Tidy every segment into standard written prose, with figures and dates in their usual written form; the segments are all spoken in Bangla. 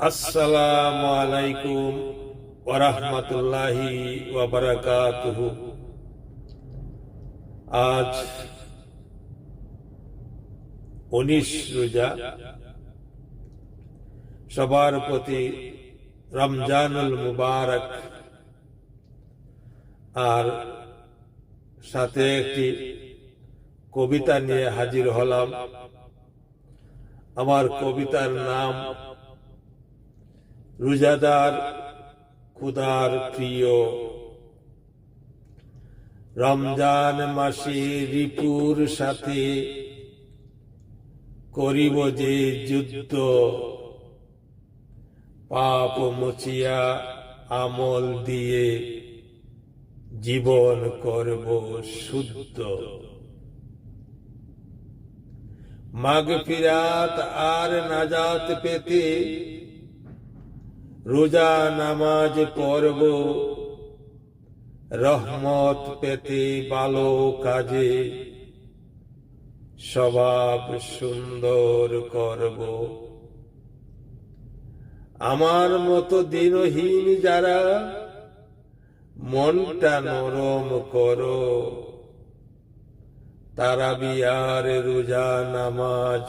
আসসালামু আলাইকুম ওয়া রাহমাতুল্লাহি ওয়া বারাকাতুহু। আজ 19 রোজা। সবার প্রতি রমজানুল মুবারক। আর সাথে একটি কবিতা নিয়ে হাজির হলাম। আমার কবিতার নাম রোজাদার খুদার প্রিয়। রমজান মাসে রিপুর সাথে করিব যে যুদ্ধ, পাপ মুছিয়া আমল দিয়ে জীবন করব শুদ্ধ। মাগফিরাত আর নাজাত পেতে রোজা নামাজ পড়ব, রহমত পেতে ভালো কাজে স্বভাব সুন্দর করব। আমার মতো দিনহীন যারা মনটা নরম করো, তারাবি আর রোজা নামাজ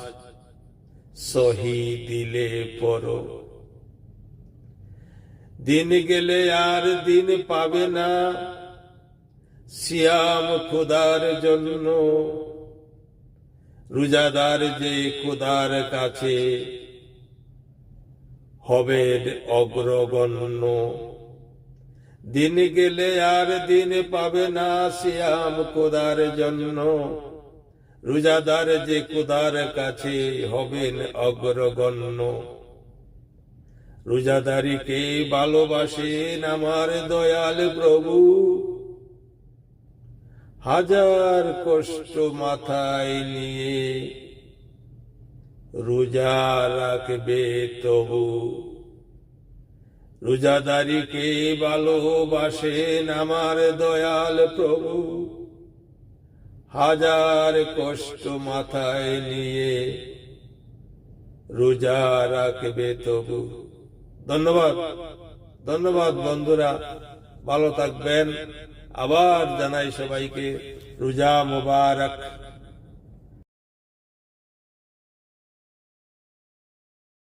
সহি দিলে পড়ো। দিন গেলে আর দিন পাবে না, সিয়াম খুদার জন্য। রোজাদার যে খুদার কাছে হবে অগ্রগণ্য। দিন গেলে আর দিন পাবে না, সিয়াম খুদার জন্য। রোজাদার যে খুদার কাছে হবেন অগ্রগণ্য। রোজাদারিকে ভালোবাসেন আমার দয়াল প্রভু, হাজার কষ্ট মাথায় নিয়ে রোজা রাখবে তবু। রোজাদারিকে ভালোবাসেন আমার দয়াল প্রভু, হাজার কষ্ট মাথায় নিয়ে রোজা রাখবে তবু। ধন্যবাদ ধন্যবাদ বন্ধুরা, ভালো থাকবেন। আবার জানাই সবাইকে রোজা মুবারক।